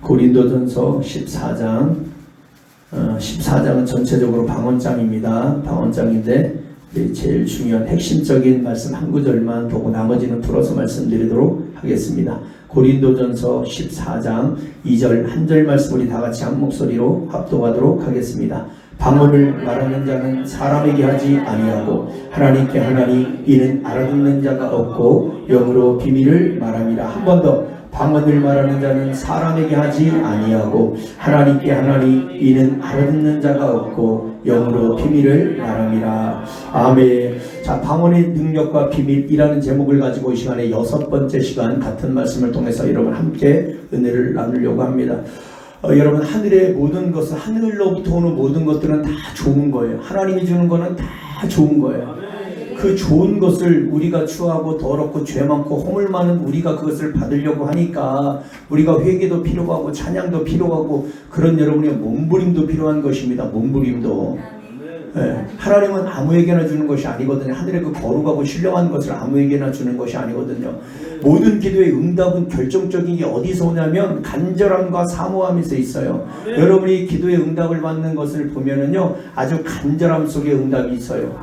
고린도전서 14장은 전체적으로 방언장입니다. 방언장인데 제일 중요한 핵심적인 말씀 한 구절만 보고 나머지는 풀어서 말씀드리도록 하겠습니다. 고린도전서 14장 2절 한 절 말씀 우리 다 같이 한 목소리로 합독하도록 하겠습니다. 방언을 말하는 자는 사람에게 하지 아니하고 하나님께 하나니 이는 알아듣는 자가 없고 영으로 비밀을 말함이라. 한 번 더. 방언을 말하는 자는 사람에게 하지 아니하고 하나님께 하나니 이는 알아듣는 자가 없고 영으로 비밀을 말함이라. 아멘. 자, 방언의 능력과 비밀이라는 제목을 가지고 이 시간에 6번째 시간 같은 말씀을 통해서 여러분 함께 은혜를 나누려고 합니다. 여러분, 하늘의 모든 것은, 하늘로부터 오는 모든 것들은 다 좋은 거예요. 하나님이 주는 거는 다 좋은 거예요. 그 좋은 것을 우리가 추하고 더럽고 죄 많고 허물 많은 우리가 그것을 받으려고 하니까 우리가 회개도 필요하고 찬양도 필요하고 그런 여러분의 몸부림도 필요한 것입니다. 몸부림도. 네. 하나님은 아무에게나 주는 것이 아니거든요. 하늘의 그 거룩하고 신령한 것을 아무에게나 주는 것이 아니거든요. 모든 기도의 응답은 결정적인 게 어디서 오냐면 간절함과 사모함에서 있어요. 여러분이 기도의 응답을 받는 것을 보면은요, 아주 간절함 속에 응답이 있어요.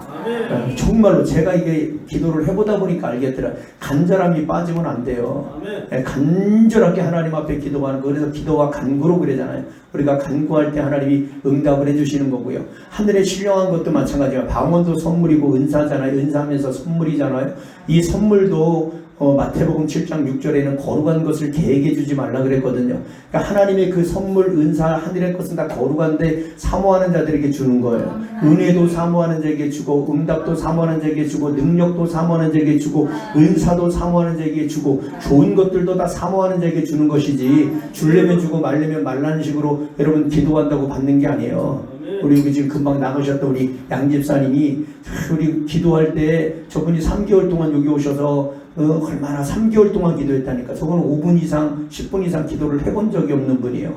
정말로 제가 이게 기도를 해보다 보니까 알겠더라. 간절함이 빠지면 안 돼요. 간절하게 하나님 앞에 기도하는 거. 그래서 기도와 간구로 그러잖아요. 우리가 간구할 때 하나님이 응답을 해주시는 거고요. 하늘의 신령한 것도 마찬가지예요. 방언도 선물이고 은사잖아요. 은사하면서 선물이잖아요. 이 선물도 마태복음 7장 6절에는 거룩한 것을 계획해 주지 말라 그랬거든요. 그러니까 하나님의 그 선물, 은사, 하늘의 것은 다 거룩한데 사모하는 자들에게 주는 거예요. 은혜도 사모하는 자에게 주고, 응답도 사모하는 자에게 주고, 능력도 사모하는 자에게 주고, 은사도 사모하는 자에게 주고, 좋은 것들도 다 사모하는 자에게 주는 것이지, 주려면 주고 말려면 말라는 식으로 여러분 기도한다고 받는 게 아니에요. 우리 지금 금방 나가셨던 우리 양 집사님이 우리 기도할 때 저분이 3개월 동안 여기 오셔서 얼마나 3개월 동안 기도했다니까. 저거는 5분 이상 10분 이상 기도를 해본 적이 없는 분이에요.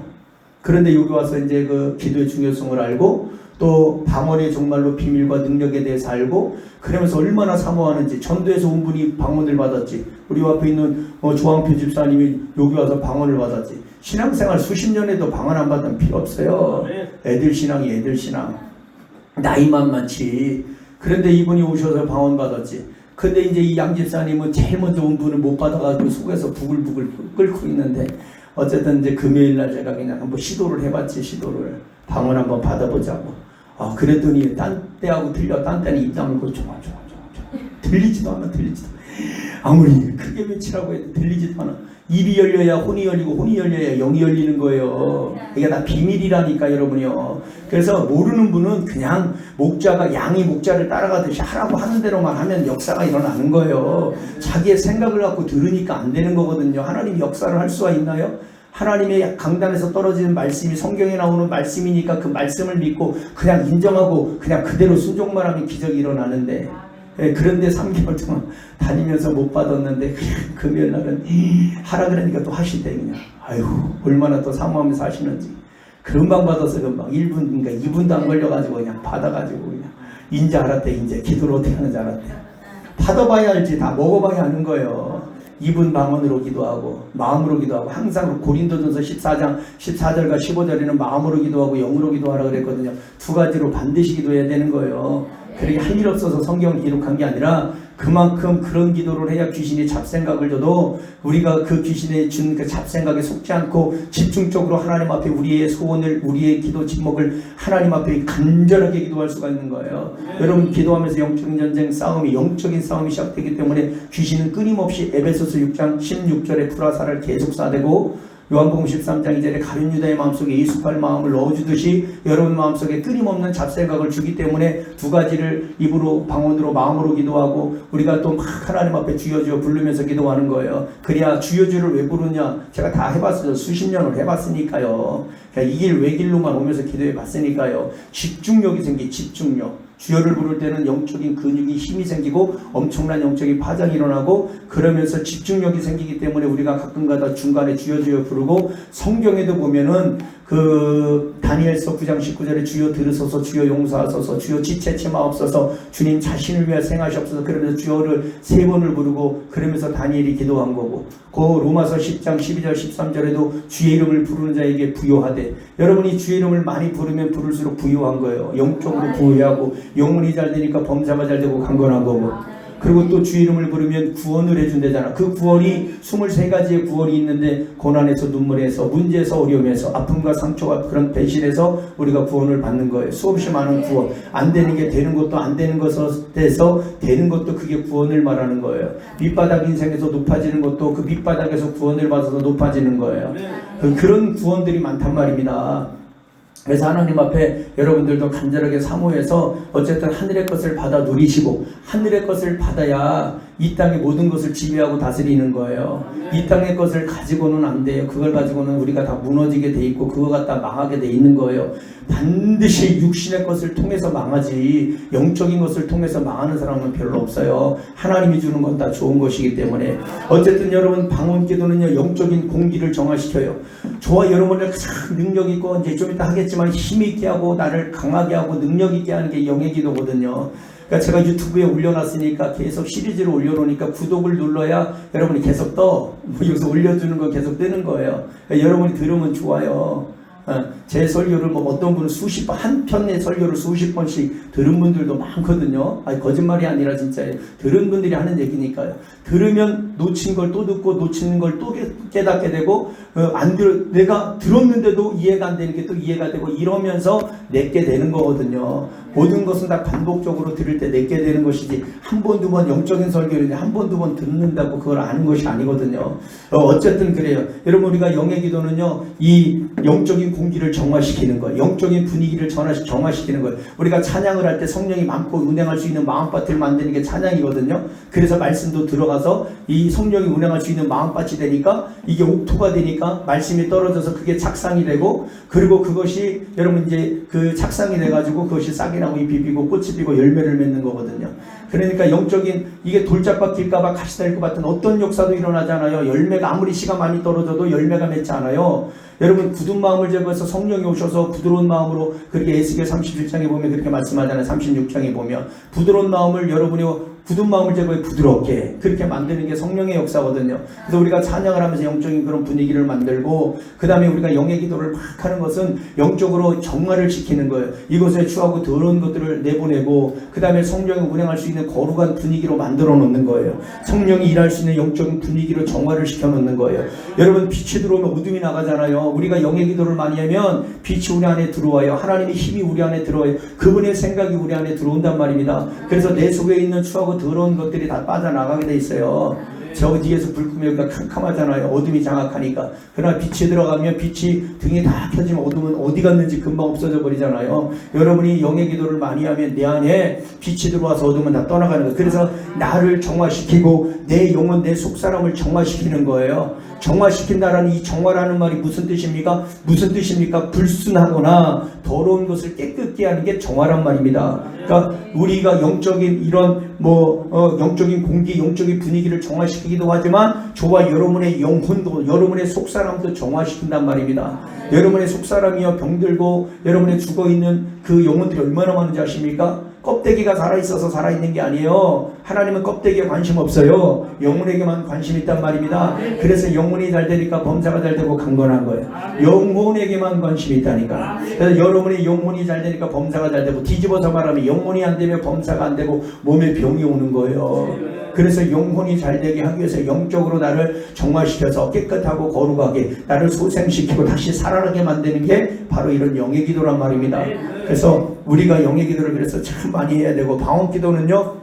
그런데 여기 와서 이제 그 기도의 중요성을 알고 또 방언의 정말로 비밀과 능력에 대해서 알고 그러면서 얼마나 사모하는지. 전도에서 온 분이 방언을 받았지. 우리 앞에 있는 조항표 집사님이 여기 와서 방언을 받았지. 신앙생활 수십 년 해도 방언 안 받으면 필요 없어요. 애들 신앙이 애들 신앙. 나이만 많지. 그런데 이분이 오셔서 방언 받았지. 근데 이제 이 양 집사님은 제일 먼저 온 분을 못 받아가지고 속에서 부글부글 끓고 있는데, 어쨌든 이제 금요일날 제가 그냥 한번 시도를 해봤지. 시도를 방언 한번 받아보자고. 그랬더니 딴 때하고 틀려. 딴 때는 입 다물고 좋아 들리지도 않아. 아무리 크게 외치라고 해도 들리지도 않아. 입이 열려야 혼이 열리고 혼이 열려야 영이 열리는 거예요. 이게 다 비밀이라니까 여러분이요. 그래서 모르는 분은 그냥 목자가 양이 목자를 따라가듯이 하라고 하는 대로만 하면 역사가 일어나는 거예요. 자기의 생각을 갖고 들으니까 안 되는 거거든요. 하나님이 역사를 할 수가 있나요? 하나님의 강단에서 떨어지는 말씀이 성경에 나오는 말씀이니까 그 말씀을 믿고 그냥 인정하고 그냥 그대로 순종만 하면 기적이 일어나는데, 그런데 3개월 동안 다니면서 못 받았는데 금요일 날은 하라 그러니까 또 하시대. 그냥 아이고 얼마나 또 사모하면서 하시는지. 금방 받아서 금방 1분인가 2분도 안 걸려가지고 그냥 받아가지고 그냥 인제 알았대. 인제 기도를 어떻게 하는지 알았대. 받아봐야 알지. 다 먹어봐야 하는 거예요. 2분 방언으로 기도하고 마음으로 기도하고. 항상 고린도전서 14장 14절과 15절에는 마음으로 기도하고 영으로 기도하라 그랬거든요. 두 가지로 반드시 기도해야 되는 거예요. 그렇게 할 일 없어서 성경을 기록한 게 아니라 그만큼 그런 기도를 해야 귀신이 잡생각을 줘도 우리가 그 귀신에 준 그 잡생각에 속지 않고 집중적으로 하나님 앞에 우리의 소원을, 우리의 기도 제목을 하나님 앞에 간절하게 기도할 수가 있는 거예요. 여러분, 기도하면서 영적인 전쟁 싸움이, 영적인 싸움이 시작되기 때문에 귀신은 끊임없이 에베소서 6장 16절에 프라사를 계속 쏴대고, 요한복음 13장 2절에 가룟 유다의 마음속에 이수팔 마음을 넣어주듯이 여러분 마음속에 끊임없는 잡생각을 주기 때문에 두 가지를 입으로, 방언으로, 마음으로 기도하고 우리가 또 막 하나님 앞에 주여 주여 부르면서 기도하는 거예요. 그래야 주여 주를 왜 부르냐? 제가 다 해봤어요. 수십 년을 해봤으니까요. 이 길 외길로만 오면서 기도해 봤으니까요. 집중력이 생기. 집중력. 주여를 부를 때는 영적인 근육이 힘이 생기고 엄청난 영적인 파장이 일어나고 그러면서 집중력이 생기기 때문에 우리가 가끔가다 중간에 주여 주여 부르고, 성경에도 보면은 그 다니엘서 9장 19절에 주여 들으소서, 주여 용서하소서, 주여 지체치 마옵소서, 주님 자신을 위하여 생하시옵소서, 그러면서 주여를 3번을 부르고 그러면서 다니엘이 기도한 거고, 그 로마서 10장 12절 13절에도 주의 이름을 부르는 자에게 부요하되, 여러분이 주의 이름을 많이 부르면 부를수록 부요한 거예요. 영적으로 부요하고 영혼이 잘 되니까 범사가 잘 되고 강건한 거고, 그리고 또 주의 이름을 부르면 구원을 해준대잖아. 그 구원이 23가지의 구원이 있는데, 고난에서 눈물에서 문제에서 어려움에서 아픔과 상처와 그런 배신에서 우리가 구원을 받는 거예요. 수없이 많은 구원. 안 되는 게 되는 것도, 안 되는 것에서 되는 것도, 그게 구원을 말하는 거예요. 밑바닥 인생에서 높아지는 것도 그 밑바닥에서 구원을 받아서 높아지는 거예요. 그런 구원들이 많단 말입니다. 그래서 하나님 앞에 여러분들도 간절하게 사모해서 어쨌든 하늘의 것을 받아 누리시고, 하늘의 것을 받아야 이 땅의 모든 것을 지배하고 다스리는 거예요. 이 땅의 것을 가지고는 안 돼요. 그걸 가지고는 우리가 다 무너지게 돼 있고 그거 갖다 망하게 돼 있는 거예요. 반드시 육신의 것을 통해서 망하지 영적인 것을 통해서 망하는 사람은 별로 없어요. 하나님이 주는 건 다 좋은 것이기 때문에. 어쨌든 여러분, 방언기도는요, 영적인 공기를 정화시켜요. 저와 여러분을 가장 능력 있고, 이제 좀 이따 하겠지만 힘 있게 하고 나를 강하게 하고 능력 있게 하는 게 영의 기도거든요. 그러니까 제가 유튜브에 올려놨으니까 계속 시리즈로 올려놓으니까 구독을 눌러야 여러분이 계속 여기서 올려주는 거 계속 뜨는 거예요. 그러니까 여러분이 들으면 좋아요. 제 설교를 뭐 어떤 분은 수십 번, 한 편의 설교를 수십 번씩 들은 분들도 많거든요. 아니, 거짓말이 아니라 진짜 들은 분들이 하는 얘기니까요. 들으면 놓친 걸 또 듣고 놓치는 걸 또 깨닫게 되고, 내가 들었는데도 이해가 안 되는 게 또 이해가 되고, 이러면서 내게 되는 거거든요. 모든 것은 다 반복적으로 들을 때 내게 되는 것이지, 한 번, 두 번 영적인 설교를 한 번, 두 번 듣는다고 그걸 아는 것이 아니거든요. 어쨌든 그래요. 여러분, 우리가 영의 기도는요, 이 영적인 공기를 정화시키는 거예요. 영적인 분위기를 정화시키는 거예요. 우리가 찬양을 할 때 성령이 많고 운행할 수 있는 마음밭을 만드는 게 찬양이거든요. 그래서 말씀도 들어가서 이 성령이 운행할 수 있는 마음밭이 되니까, 이게 옥토가 되니까 말씀이 떨어져서 그게 착상이 되고, 그리고 그것이 여러분 이제 그 착상이 돼가지고 그것이 싹이 나고 잎이 피고 꽃이 피고 열매를 맺는 거거든요. 그러니까 영적인, 이게 돌짝밭 길가봐 가시 될 것 같은 어떤 역사도 일어나잖아요. 열매가 아무리 씨가 많이 떨어져도 열매가 맺지 않아요. 여러분, 굳은 마음을 제거해서 성령이 오셔서 부드러운 마음으로, 그렇게 에스겔 37장에 보면 그렇게 말씀하잖아요. 36장에 보면 부드러운 마음을, 여러분이 굳은 마음을 제거해 부드럽게 그렇게 만드는 게 성령의 역사거든요. 그래서 우리가 찬양을 하면서 영적인 그런 분위기를 만들고, 그 다음에 우리가 영의 기도를 막 하는 것은 영적으로 정화를 시키는 거예요. 이것에 추하고 더러운 것들을 내보내고, 그 다음에 성령이 운행할 수 있는 거룩한 분위기로 만들어 놓는 거예요. 성령이 일할 수 있는 영적인 분위기로 정화를 시켜 놓는 거예요. 여러분, 빛이 들어오면 어둠이 나가잖아요. 우리가 영의 기도를 많이 하면 빛이 우리 안에 들어와요. 하나님의 힘이 우리 안에 들어와요. 그분의 생각이 우리 안에 들어온단 말입니다. 그래서 내 속에 있는 추하고 더러운 것들이 다 빠져나가게 돼 있어요. 저 뒤에서 불 끄면 여기가 캄캄하잖아요. 어둠이 장악하니까. 그러나 빛이 들어가면, 빛이 등이 다 켜지면 어둠은 어디 갔는지 금방 없어져 버리잖아요. 여러분이 영의 기도를 많이 하면 내 안에 빛이 들어와서 어둠은 다 떠나가는 거예요. 그래서 나를 정화시키고 내 영혼, 내 속사람을 정화시키는 거예요. 정화시킨다라는 이 정화라는 말이 무슨 뜻입니까? 무슨 뜻입니까? 불순하거나 더러운 것을 깨끗게 하는 게 정화란 말입니다. 그러니까 우리가 영적인 이런 영적인 공기, 영적인 분위기를 정화시키기도 하지만, 저와 여러분의 영혼도, 여러분의 속사람도 정화시킨단 말입니다. 여러분의 속사람이여 병들고 여러분의 죽어있는 그 영혼들이 얼마나 많은지 아십니까? 껍데기가 살아있어서 살아있는 게 아니에요. 하나님은 껍데기에 관심 없어요. 영혼에게만 관심 있단 말입니다. 그래서 영혼이 잘 되니까 범사가 잘 되고 강건한 거예요. 영혼에게만 관심이 있다니까. 그래서 여러분의 영혼이 잘 되니까 범사가 잘 되고, 뒤집어서 말하면 영혼이 안 되면 범사가 안 되고 몸에 병이 오는 거예요. 그래서 영혼이 잘 되게 하기 위해서 영적으로 나를 정화시켜서 깨끗하고 거룩하게 나를 소생시키고 다시 살아나게 만드는 게 바로 이런 영의 기도란 말입니다. 그래서 우리가 영의 기도를 그래서 참 많이 해야 되고, 방언 기도는요,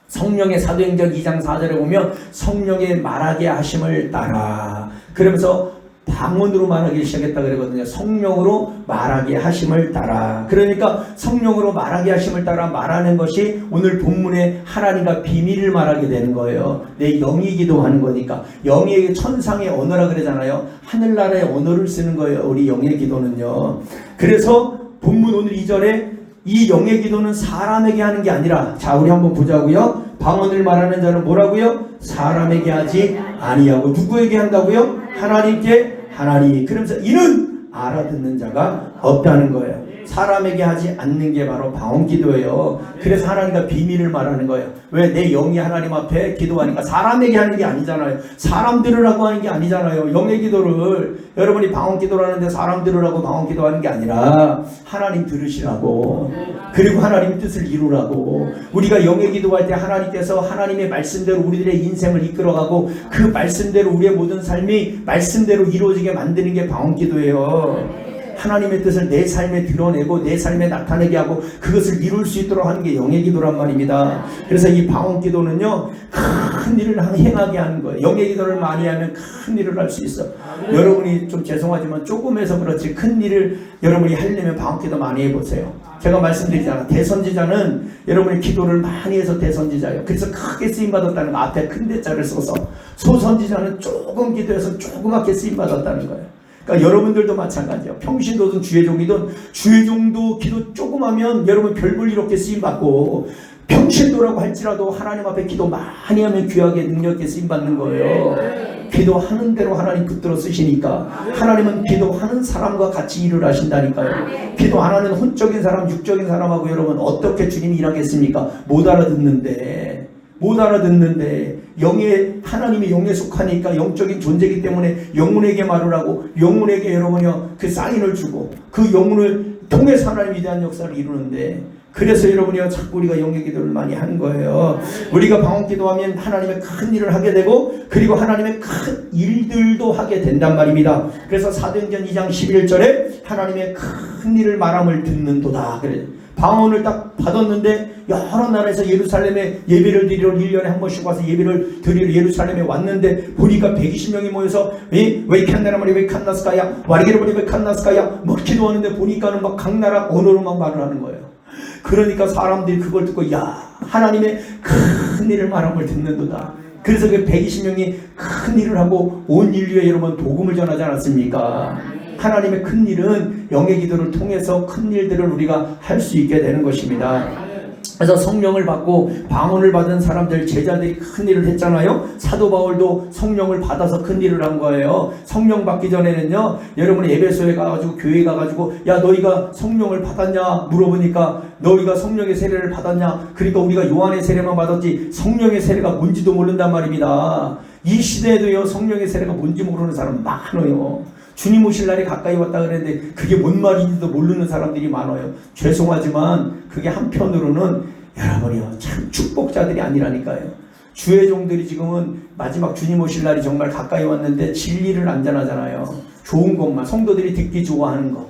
성령의 사도행전 2장 4절에 보면 성령의 말하게 하심을 따라, 그러면서 방언으로 말하기 시작했다 그러거든요. 성령으로 말하게 하심을 따라. 그러니까 성령으로 말하게 하심을 따라 말하는 것이 오늘 본문에 하나님과 비밀을 말하게 되는 거예요. 내 영이 기도하는 거니까. 영이 천상의 언어라 그러잖아요. 하늘나라의 언어를 쓰는 거예요. 우리 영의 기도는요. 그래서 본문 오늘 2절에 이 영의 기도는 사람에게 하는 게 아니라, 자, 우리 한번 보자고요. 방언을 말하는 자는 뭐라고요? 사람에게 하지 아니하고 누구에게 한다고요? 하나님께 하나니. 그러면서 이는 알아듣는 자가 없다는 거예요. 사람에게 하지 않는 게 바로 방언기도예요. 그래서 하나님과 비밀을 말하는 거예요. 왜? 내 영이 하나님 앞에 기도하니까. 사람에게 하는 게 아니잖아요. 사람 들으라고 하는 게 아니잖아요. 영의 기도를 여러분이 방언기도를 하는데 사람 들으라고 방언기도하는 게 아니라 하나님 들으시라고, 그리고 하나님 뜻을 이루라고. 우리가 영의 기도할 때 하나님께서 하나님의 말씀대로 우리들의 인생을 이끌어가고 그 말씀대로 우리의 모든 삶이 말씀대로 이루어지게 만드는 게 방언기도예요. 하나님의 뜻을 내 삶에 드러내고 내 삶에 나타내게 하고 그것을 이룰 수 있도록 하는 게 영의 기도란 말입니다. 그래서 이 방언 기도는요, 큰 일을 행하게 하는 거예요. 영의 기도를 많이 하면 큰 일을 할 수 있어. 여러분이 좀 죄송하지만 조금 해서 그렇지 큰 일을 여러분이 하려면 방언 기도 많이 해보세요. 제가 말씀드리잖아. 대선지자는 여러분이 기도를 많이 해서 대선지자예요. 그래서 크게 쓰임받았다는 거, 앞에 큰 대자를 써서. 소선지자는 조금 기도해서 조그맣게 쓰임받았다는 거예요. 그러니까 여러분들도 마찬가지예요. 평신도든 주의종이든 주의종도 기도 조금 하면 여러분 별볼 일 없게 쓰임받고, 평신도라고 할지라도 하나님 앞에 기도 많이 하면 귀하게 능력 있게 쓰임받는 거예요. 기도하는 대로 하나님 붙들어 쓰시니까. 하나님은 기도하는 사람과 같이 일을 하신다니까요. 기도 안 하는 혼적인 사람, 육적인 사람하고 여러분 어떻게 주님이 일하겠습니까? 못 알아듣는데 영의, 하나님이 영에 속하니까 영적인 존재이기 때문에 영혼에게 말을 하고, 영혼에게 여러분이요 그 사인을 주고 그 영혼을 통해서 하나님의 위대한 역사를 이루는데, 그래서 여러분이요 자꾸 우리가 영의 기도를 많이 하는 거예요. 우리가 방언 기도하면 하나님의 큰 일을 하게 되고, 그리고 하나님의 큰 일들도 하게 된단 말입니다. 그래서 사도행전 2장 11절에 하나님의 큰 일을 말함을 듣는도다. 그래. 방언을 딱 받았는데 여러 나라에서 예루살렘에 예배를 드리러 1년에 한 번씩 와서 예배를 드리러 예루살렘에 왔는데 보니까 120명이 모여서 왜 칸나라마리 왜 칸나스카야 와리게르보니 왜 칸나스카야 뭐 기도하는데 보니까는 막 각 나라 언어로 막 말을 하는 거예요. 그러니까 사람들이 그걸 듣고 야, 하나님의 큰 일을 말함을 듣는도다. 그래서 그 120명이 큰 일을 하고 온 인류에 여러분 복음을 전하지 않았습니까? 하나님의 큰 일은 영의 기도를 통해서 큰 일들을 우리가 할 수 있게 되는 것입니다. 그래서 성령을 받고 방언을 받은 사람들, 제자들이 큰 일을 했잖아요. 사도 바울도 성령을 받아서 큰 일을 한 거예요. 성령 받기 전에는요, 여러분이 에베소에 가가지고 교회 가가지고 야 너희가 성령을 받았냐 물어보니까 너희가 성령의 세례를 받았냐, 그러니까 우리가 요한의 세례만 받았지 성령의 세례가 뭔지도 모른단 말입니다. 이 시대에도요 성령의 세례가 뭔지 모르는 사람 많아요. 주님 오실 날이 가까이 왔다 그랬는데 그게 뭔 말인지도 모르는 사람들이 많아요. 죄송하지만 그게 한편으로는 여러분이요 참 축복자들이 아니라니까요. 주의 종들이 지금은 마지막 주님 오실 날이 정말 가까이 왔는데 진리를 안 전하잖아요. 좋은 것만, 성도들이 듣기 좋아하는 거,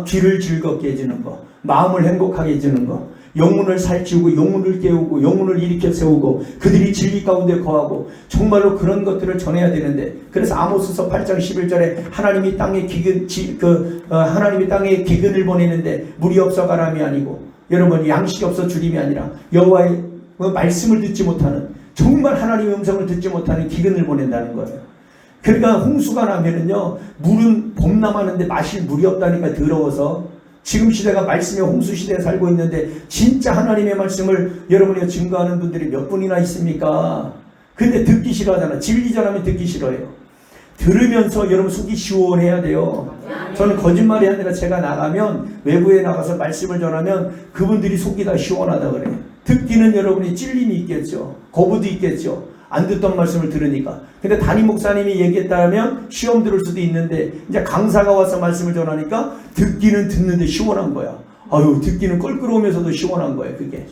귀를 즐겁게 해주는 거, 마음을 행복하게 해주는 거, 영혼을 살찌우고 영혼을 깨우고 영혼을 일으켜 세우고 그들이 진리 가운데 거하고, 정말로 그런 것들을 전해야 되는데, 그래서 아모스서 8장 11절에 하나님이 땅에 하나님이 땅에 기근을 보내는데 물이 없어 가람이 아니고, 여러분 양식이 없어 주림이 아니라 여호와의 말씀을 듣지 못하는, 정말 하나님의 음성을 듣지 못하는 기근을 보낸다는 거예요. 그러니까 홍수가 나면은요 물은 범람하는데 마실 물이 없다니까 더러워서. 지금 시대가 말씀의 홍수 시대에 살고 있는데 진짜 하나님의 말씀을 여러분이 증거하는 분들이 몇 분이나 있습니까? 근데 듣기 싫어하잖아. 진리 전하면 듣기 싫어해요. 들으면서 여러분 속이 시원해야 돼요. 저는 거짓말이 아니라 제가 나가면, 외부에 나가서 말씀을 전하면 그분들이 속이 다 시원하다 그래요. 듣기는 여러분이 찔림이 있겠죠. 거부도 있겠죠. 안 듣던 말씀을 들으니까. 근데 담임 목사님이 얘기했다면 시험 들을 수도 있는데, 이제 강사가 와서 말씀을 전하니까 듣기는 듣는데 시원한 거야. 아유, 듣기는 껄끄러우면서도 시원한 거예요, 그게.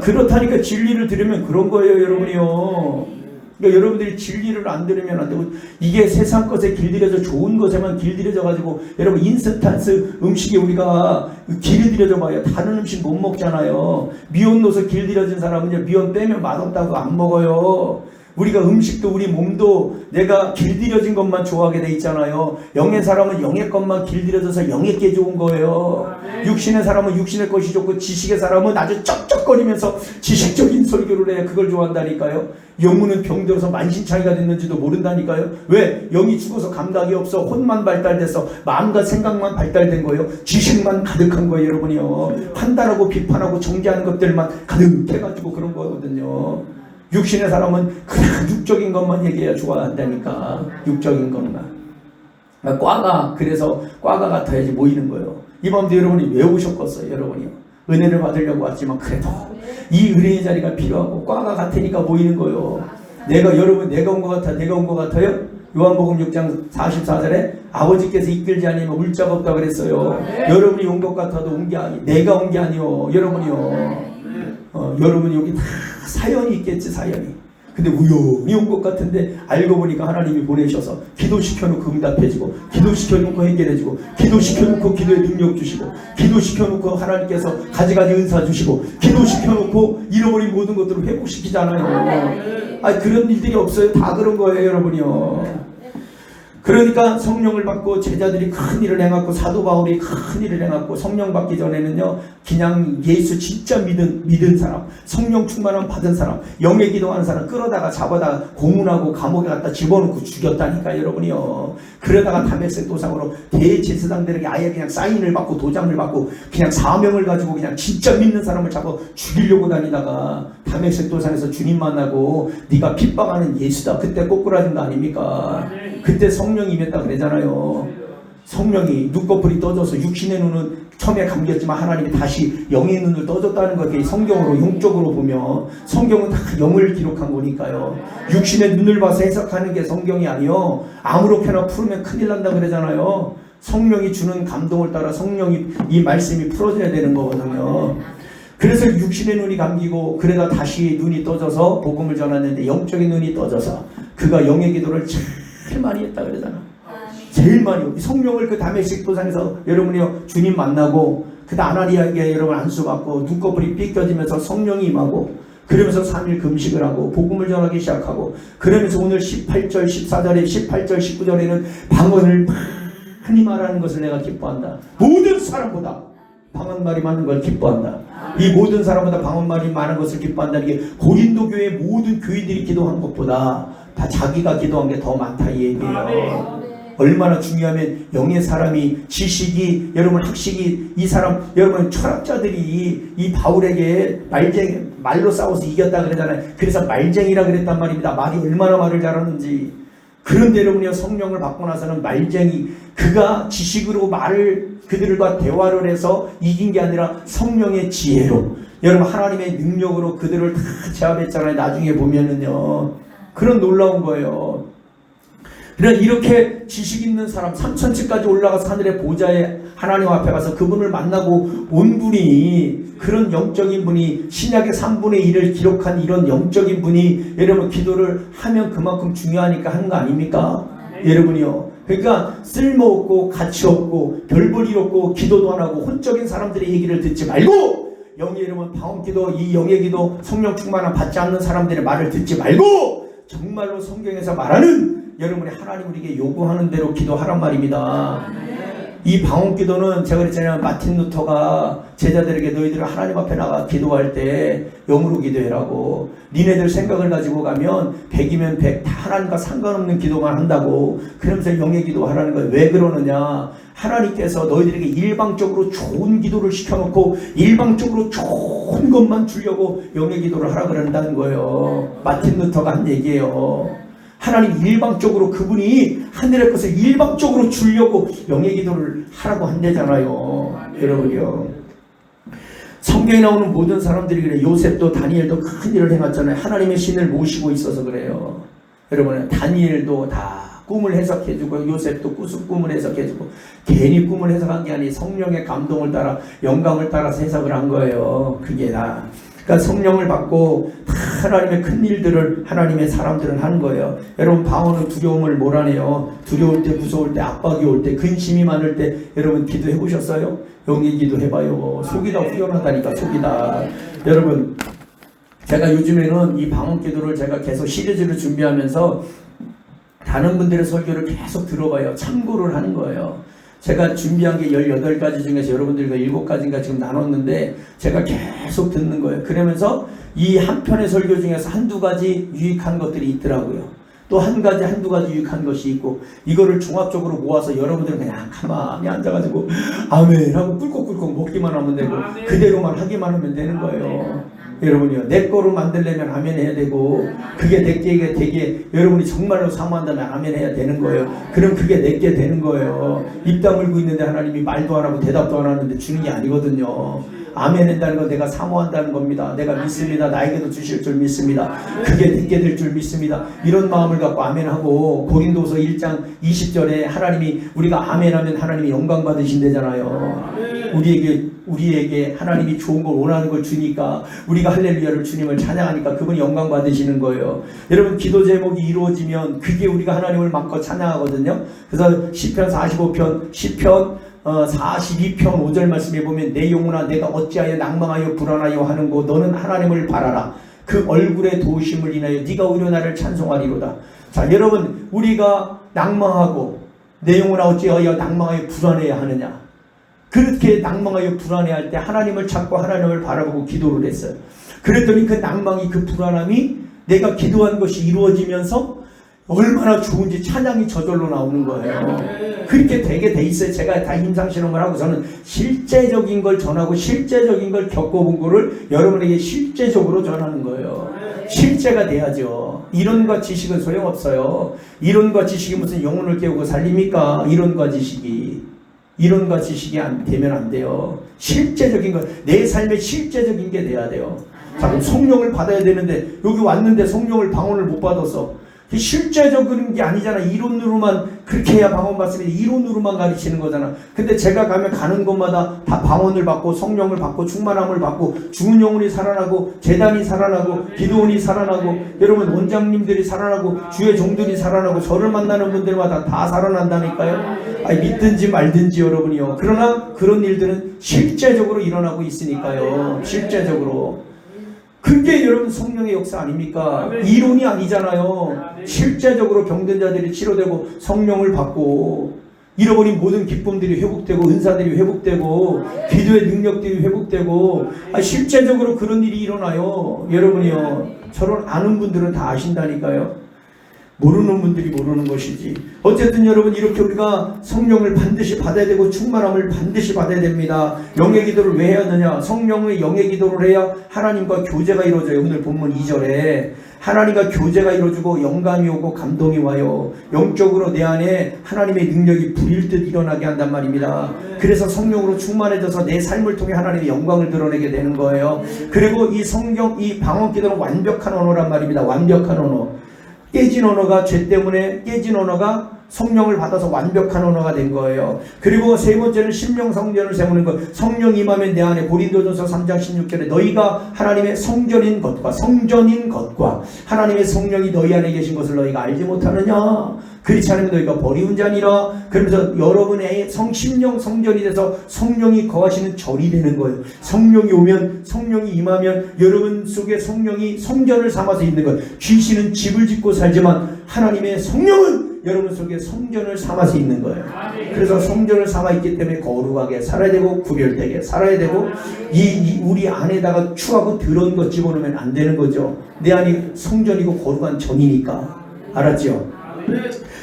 그렇다니까 진리를 들으면 그런 거예요, 여러분이요. 그러니까 여러분들이 진리를 안 들으면 안 되고, 이게 세상 것에 길들여져 좋은 것에만 길들여져 가지고, 여러분 인스턴트 음식에 우리가 길들여져 봐요. 다른 음식 못 먹잖아요. 미원 넣어서 길들여진 사람은 미원 빼면 맛없다고 안 먹어요. 우리가 음식도 우리 몸도 내가 길들여진 것만 좋아하게 돼 있잖아요. 영의 사람은 영의 것만 길들여져서 영의 게 좋은 거예요. 육신의 사람은 육신의 것이 좋고, 지식의 사람은 아주 쩍쩍거리면서 지식적인 설교를 해야 그걸 좋아한다니까요. 영혼은 병들어서 만신창이가 됐는지도 모른다니까요. 왜? 영이 죽어서 감각이 없어. 혼만 발달돼서 마음과 생각만 발달된 거예요. 지식만 가득한 거예요, 여러분이요. 판단하고 비판하고 정죄하는 것들만 가득해가지고 그런 거거든요. 육신의 사람은 그냥 육적인 것만 얘기해야 좋아한다니까. 육적인 것만. 그래서 과가 같아야지 모이는 거예요. 이 밤도 여러분이 왜 오셨겠어요? 여러분이요. 은혜를 받으려고 왔지만 그래도 이 은혜의 자리가 필요하고 과가 같으니까 모이는 거예요. 여러분 내가 온 것 같아요? 요한복음 6장 44절에 아버지께서 이끌지 않으면 올 자가 없다 그랬어요. 여러분이 온 것 같아도 온 게 아니, 내가 온 게 아니요. 여러분이요. 여러분이 여기 다 사연이 있겠지, 사연이. 근데 우연히 온 것 같은데 알고 보니까 하나님이 보내셔서 기도시켜놓고 응답해주고, 기도시켜놓고 해결해주고, 기도시켜놓고 기도에 능력 주시고, 기도시켜놓고 하나님께서 가지가지 은사 주시고, 기도시켜놓고 잃어버린 모든 것들을 회복시키잖아요. 그런 일들이 없어요. 다 그런 거예요, 여러분이요. 그러니까 성령을 받고 제자들이 큰 일을 행하고 사도 바울이 큰 일을 행하고 성령 받기 전에는요 그냥 예수 진짜 믿은 사람, 성령 충만함 받은 사람, 영의 기도하는 사람 끌어다가 잡아다가 고문하고 감옥에 갖다 집어넣고 죽였다니까 여러분이요. 그러다가 다메섹 도상으로 대제사장들에게 아예 그냥 사인을 받고 도장을 받고 그냥 사명을 가지고 그냥 진짜 믿는 사람을 잡아 죽이려고 다니다가 다메섹 도상에서 주님 만나고 네가 핍박하는 예수다 그때 꼬꾸라진 거 아닙니까? 그때 성령이 임했다 그러잖아요. 성령이 눈꺼풀이 떠져서 육신의 눈은 처음에 감겼지만 하나님이 다시 영의 눈을 떠줬다는 것이 성경으로 영적으로 보면 성경은 다 영을 기록한 거니까요. 육신의 눈을 봐서 해석하는 게 성경이 아니요. 아무렇게나 풀으면 큰일 난다 그러잖아요. 성령이 주는 감동을 따라 성령이 이 말씀이 풀어져야 되는 거거든요. 그래서 육신의 눈이 감기고 그러다 다시 눈이 떠져서 복음을 전하는데 영적인 눈이 떠져서 그가 영의 기도를 제일 많이 했다 그러잖아. 제일 많이. 성령을 그 다메섹 도상에서 여러분이요 주님 만나고 그 아나니아에게 여러분 안수받고 눈꺼풀이 삐껴지면서 성령이 임하고 그러면서 3일 금식을 하고 복음을 전하기 시작하고 그러면서 오늘 18절 14절에 18절 19절에는 방언을 많이 말하는 것을 내가 기뻐한다. 모든 사람보다 방언말이 많은 걸 기뻐한다. 이 모든 사람보다 방언말이 많은 것을 기뻐한다는 게 고린도 교회 모든 교인들이 기도한 것보다 다 자기가 기도한 게 더 많다 이 얘기예요. 얼마나 중요하면 영의 사람이 지식이 여러분 학식이 이 사람 여러분 철학자들이 이 바울에게 말로 싸워서 이겼다 그러잖아요. 그래서 말쟁이라 그랬단 말입니다. 말이 얼마나 말을 잘하는지. 그런데 여러분이요 성령을 받고 나서는 말쟁이 그가 지식으로 말을 그들과 대화를 해서 이긴 게 아니라 성령의 지혜로 여러분 하나님의 능력으로 그들을 다 제압했잖아요. 나중에 보면은요 그런 놀라운 거예요. 그러니까 이렇게 지식 있는 사람 3천층까지 올라가서 하늘의 보좌에 하나님 앞에 가서 그분을 만나고 온 분이 그런 영적인 분이 신약의 3분의 1을 기록한 이런 영적인 분이 여러분 기도를 하면 그만큼 중요하니까 하는 거 아닙니까? 여러분이요. 그러니까 쓸모없고 가치없고 별볼일 없고 기도도 안 하고 혼적인 사람들의 얘기를 듣지 말고 영의 이름은 방언기도 이 영의 기도 성령 충만함 받지 않는 사람들의 말을 듣지 말고 정말로 성경에서 말하는 여러분이 하나님 우리에게 요구하는 대로 기도하란 말입니다. 이 방언기도는 제가 그랬잖아요. 마틴 루터가 제자들에게 너희들 하나님 앞에 나가 기도할 때 영으로 기도해라고. 니네들 생각을 가지고 가면 100이면 100 다 하나님과 상관없는 기도만 한다고. 그러면서 영의 기도하라는 거예요. 왜 그러느냐. 하나님께서 너희들에게 일방적으로 좋은 기도를 시켜놓고 일방적으로 좋은 것만 주려고 영의 기도를 하라 그런다는 거예요. 마틴 루터가 한 얘기예요. 하나님 일방적으로 그분이 하늘의 것을 일방적으로 주려고 영의 기도를 하라고 한대잖아요. 여러분이요. 성경에 나오는 모든 사람들이 그래. 요셉도 다니엘도 큰 일을 행했잖아요. 하나님의 신을 모시고 있어서 그래요. 여러분 다니엘도 다 꿈을 해석해주고 요셉도 꿈을 해석해주고 괜히 꿈을 해석한 게 아니 성령의 감동을 따라 영감을 따라서 해석을 한 거예요. 그게 다. 그러니까 성령을 받고 다 하나님의 큰 일들을 하나님의 사람들은 하는 거예요. 여러분 방언은 두려움을 몰아내요. 두려울 때 무서울 때 압박이 올 때 근심이 많을 때 여러분 기도해 보셨어요? 영의 기도해봐요. 속이 다 후련하다니까 속이 다. 여러분 제가 요즘에는 이 방언 기도를 제가 계속 시리즈를 준비하면서 다른 분들의 설교를 계속 들어봐요. 참고를 하는 거예요. 제가 준비한 게 18가지 중에서 여러분들과 7가지인가 지금 나눴는데 제가 계속 듣는 거예요. 그러면서 이 한 편의 설교 중에서 한두 가지 유익한 것들이 있더라고요. 또 한두 가지 유익한 것이 있고, 이거를 종합적으로 모아서 여러분들은 그냥 가만히 앉아가지고 아멘 하고 꿀꺽꿀꺽 먹기만 하면 되고 그대로만 하기만 하면 되는 거예요. 여러분이요, 내 거로 만들려면 아멘 해야 되고, 그게 내게 되게 여러분이 정말로 사모한다면 아멘 해야 되는 거예요. 그럼 그게 내게 되는 거예요. 입 다물고 있는데 하나님이 말도 안 하고 대답도 안 하는데 주는 게 아니거든요. 아멘 한다는 건 내가 사모한다는 겁니다. 내가 믿습니다. 나에게도 주실 줄 믿습니다. 그게 내게 될 줄 믿습니다. 이런 마음을 갖고 아멘하고, 고린도서 1장 20절에 하나님이, 우리가 아멘하면 하나님이 영광 받으신대잖아요. 우리에게 하나님이 좋은 걸 원하는 걸 주니까, 우리가 할렐루야를 주님을 찬양하니까 그분이 영광 받으시는 거예요. 여러분, 기도 제목이 이루어지면 그게 우리가 하나님을 마음껏 찬양하거든요. 그래서 시편 45편, 시편 42편 5절 말씀에 보면, 내 영혼아 내가 어찌하여 낭망하여 불안하여 하는고 너는 하나님을 바라라. 그 얼굴의 도우심을 인하여 네가 오히려 나를 찬송하리로다. 자, 여러분, 우리가 낭망하고, 내 영혼아 어찌하여 낭망하여 불안해야 하느냐, 그렇게 낭망하여 불안해할 때 하나님을 찾고 하나님을 바라보고 기도를 했어요. 그랬더니 그 낭망이, 그 불안함이 내가 기도한 것이 이루어지면서 얼마나 좋은지 찬양이 저절로 나오는 거예요. 그렇게 되게 돼 있어요. 제가 다 임상실험을 하고 저는 실제적인 걸 전하고 실제적인 걸 겪어본 거를 여러분에게 실제적으로 전하는 거예요. 실제가 돼야죠. 이론과 지식은 소용없어요. 이론과 지식이 무슨 영혼을 깨우고 살립니까? 이론과 지식이 되면 안 돼요. 실제적인 것, 내 삶에 실제적인 게 돼야 돼요. 자, 그럼 성령을 받아야 되는데 여기 왔는데 성령을 방언을 못 받아서, 실제적인 게 아니잖아. 이론으로만 그렇게 해야 방언 받습니다. 이론으로만 가르치는 거잖아. 근데 제가 가는 곳마다 다 방언을 받고 성령을 받고 충만함을 받고 죽은 영혼이 살아나고 제단이 살아나고 기도원이 살아나고 여러분 원장님들이 살아나고 주의 종들이 살아나고 저를 만나는 분들마다 다 살아난다니까요. 아니, 믿든지 말든지 여러분이요. 그러나 그런 일들은 실제적으로 일어나고 있으니까요. 실제적으로. 그게 여러분 성령의 역사 아닙니까? 이론이 아니잖아요. 실제적으로 병든 자들이 치료되고 성령을 받고 잃어버린 모든 기쁨들이 회복되고 은사들이 회복되고 기도의 능력들이 회복되고, 실제적으로 그런 일이 일어나요. 여러분이요, 저를 아는 분들은 다 아신다니까요. 모르는 분들이 모르는 것이지. 어쨌든 여러분, 이렇게 우리가 성령을 반드시 받아야 되고 충만함을 반드시 받아야 됩니다. 영의 기도를 왜 해야 하느냐? 성령의 영의 기도를 해야 하나님과 교제가 이루어져요. 오늘 본문 2절에 하나님과 교제가 이루어지고 영감이 오고 감동이 와요. 영적으로 내 안에 하나님의 능력이 불일 듯 일어나게 한단 말입니다. 그래서 성령으로 충만해져서 내 삶을 통해 하나님의 영광을 드러내게 되는 거예요. 그리고 이 성경, 이 방언 기도는 완벽한 언어란 말입니다. 완벽한 언어. 깨진 언어가, 죄 때문에 깨진 언어가 성령을 받아서 완벽한 언어가 된 거예요. 그리고 세 번째는 심령 성전을 세우는 것. 성령 임하면 내 안에, 고린도전서 3장 16절에 너희가 하나님의 성전인 것과 하나님의 성령이 너희 안에 계신 것을 너희가 알지 못하느냐? 그렇지 않으면 너희가 버리운 자니라. 그러면서 여러분의 심령 성전이 돼서 성령이 거하시는 절이 되는 거예요. 성령이 오면, 성령이 임하면 여러분 속에 성령이 성전을 삼아서 있는 거예요. 귀신은 집을 짓고 살지만 하나님의 성령은 여러분 속에 성전을 삼아서 있는 거예요. 그래서 성전을 삼아 있기 때문에 거룩하게 살아야 되고 구별되게 살아야 되고, 우리 안에다가 추하고 더러운 것 집어넣으면 안 되는 거죠. 내 안이 성전이고 거룩한 전이니까. 알았죠?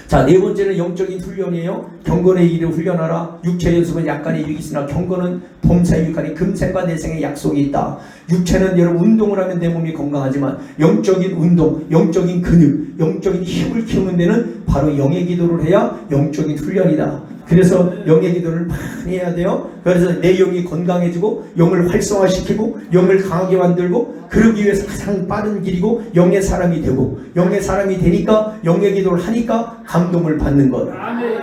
자, 네 번째는 영적인 훈련이에요. 경건의 일을 훈련하라. 육체 연습은 약간의 유익이 있으나 경건은 범사의 유익하니 금생과 내생의 약속이 있다. 육체는 여러분 운동을 하면 내 몸이 건강하지만 영적인 운동, 영적인 근육, 영적인 힘을 키우는 데는 바로 영의 기도를 해야 영적인 훈련이다. 그래서 영의 기도를 많이 해야 돼요. 그래서 내 영이 건강해지고 영을 활성화시키고 영을 강하게 만들고, 그러기 위해서 가장 빠른 길이고 영의 사람이 되고, 영의 사람이 되니까 영의 기도를 하니까 감동을 받는 것,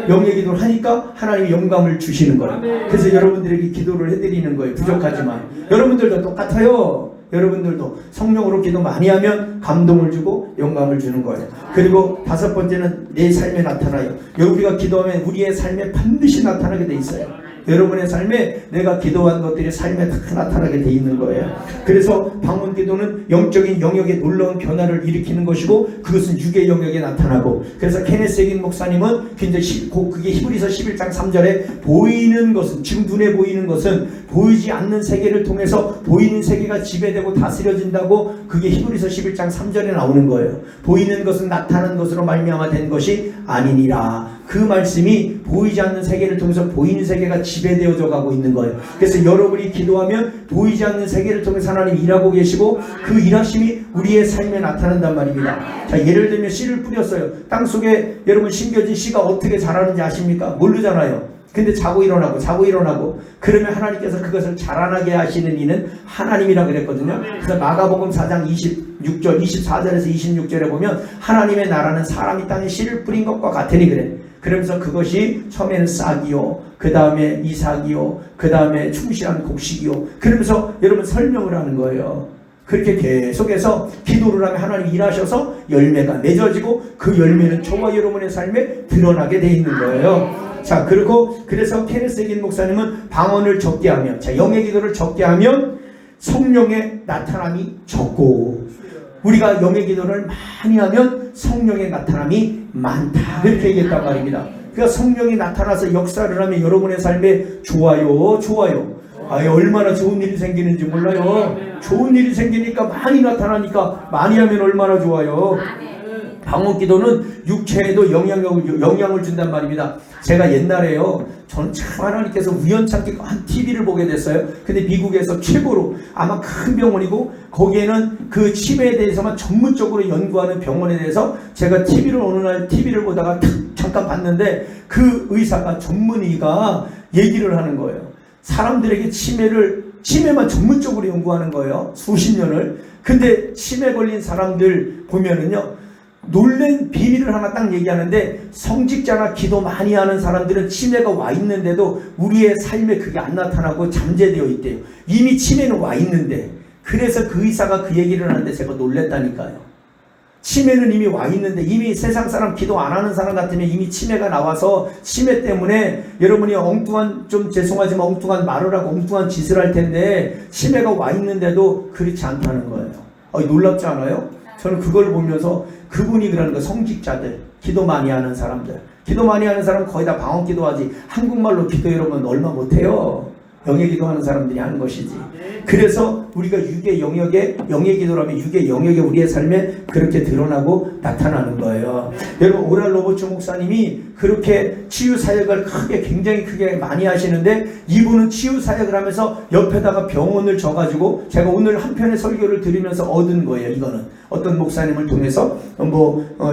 영의 기도를 하니까 하나님이 영감을 주시는 거예요. 그래서 여러분들에게 기도를 해드리는 거예요. 부족하지만 여러분들도 똑같아요. 여러분들도 성령으로 기도 많이 하면 감동을 주고 영감을 주는 거예요. 그리고 다섯 번째는 내 삶에 나타나요. 우리가 기도하면 우리의 삶에 반드시 나타나게 돼 있어요. 여러분의 삶에 내가 기도한 것들이 삶에 다 나타나게 돼 있는 거예요. 그래서 방언 기도는 영적인 영역에 놀라운 변화를 일으키는 것이고, 그것은 육의 영역에 나타나고, 그래서 케네스 에긴 목사님은 그게 히브리서 11장 3절에 보이는 것은, 지금 눈에 보이는 것은 보이지 않는 세계를 통해서 보이는 세계가 지배되고 다스려진다고, 그게 히브리서 11장 3절에 나오는 거예요. 보이는 것은 나타나는 것으로 말미암아 된 것이 아니니라. 그 말씀이 보이지 않는 세계를 통해서 보이는 세계가 지배되어져 가고 있는 거예요. 그래서 여러분이 기도하면 보이지 않는 세계를 통해서 하나님 일하고 계시고 그 일하심이 우리의 삶에 나타난단 말입니다. 자, 예를 들면 씨를 뿌렸어요. 땅속에 여러분 심겨진 씨가 어떻게 자라는지 아십니까? 모르잖아요. 근데 자고 일어나고 그러면 하나님께서 그것을 자라나게 하시는 이는 하나님이라 그랬거든요. 그래서 마가복음 4장 26절 24절에서 26절에 보면 하나님의 나라는 사람이 땅에 씨를 뿌린 것과 같으니 그래. 그러면서 그것이 처음에는 싹이요, 그 다음에 이삭이요, 그 다음에 충실한 곡식이요, 그러면서 여러분 설명을 하는 거예요. 그렇게 계속해서 기도를 하면 하나님이 일하셔서 열매가 맺어지고 그 열매는 저와 여러분의 삶에 드러나게 돼 있는 거예요. 자, 그리고 그래서 케네스 에긴 목사님은 방언을 적게 하면, 자, 영의 기도를 적게 하면 성령의 나타남이 적고, 우리가 영의 기도를 많이 하면 성령의 나타남이 많다, 그렇게 얘기했단 말입니다. 그러니까 성령이 나타나서 역사를 하면 여러분의 삶에 좋아요. 얼마나 좋은 일이 생기는지 몰라요. 좋은 일이 생기니까 많이 나타나니까 많이 하면 얼마나 좋아요. 방언 기도는 육체에도 영향을 준단 말입니다. 제가 옛날에요, 저는 참 하나님께서 우연찮게 한 TV를 보게 됐어요. 근데 미국에서 최고로 아마 큰 병원이고 거기에는 그 치매에 대해서만 전문적으로 연구하는 병원에 대해서 제가 어느 날 TV를 보다가 잠깐 봤는데 그 의사가 전문의가 얘기를 하는 거예요. 사람들에게 치매만 전문적으로 연구하는 거예요. 수십 년을. 근데 치매 걸린 사람들 보면은요, 놀란 비밀을 하나 딱 얘기하는데, 성직자나 기도 많이 하는 사람들은 치매가 와 있는데도 우리의 삶에 그게 안 나타나고 잠재되어 있대요. 이미 치매는 와 있는데. 그래서 그 의사가 그 얘기를 하는데 제가 놀랬다니까요. 치매는 이미 와 있는데, 이미 세상 사람 기도 안 하는 사람 같으면 이미 치매가 나와서 치매 때문에 여러분이 좀 죄송하지만 엉뚱한 말을 하고 엉뚱한 짓을 할 텐데 치매가 와 있는데도 그렇지 않다는 거예요. 놀랍지 않아요? 저는 그걸 보면서 그분이 그러는 거, 성직자들, 기도 많이 하는 사람들, 기도 많이 하는 사람 거의 다 방언 기도하지 한국말로 기도 여러분 얼마 못해요. 영의 기도하는 사람들이 하는 것이지. 그래서 우리가 육의 영의 기도라면 육의 영역에 우리의 삶에 그렇게 드러나고 나타나는 거예요. 여러분, 오랄 로버츠 목사님이 그렇게 치유 사역을 굉장히 크게 많이 하시는데, 이분은 치유 사역을 하면서 옆에다가 병원을 져가지고, 제가 오늘 한 편의 설교를 들으면서 얻은 거예요. 이거는 어떤 목사님을 통해서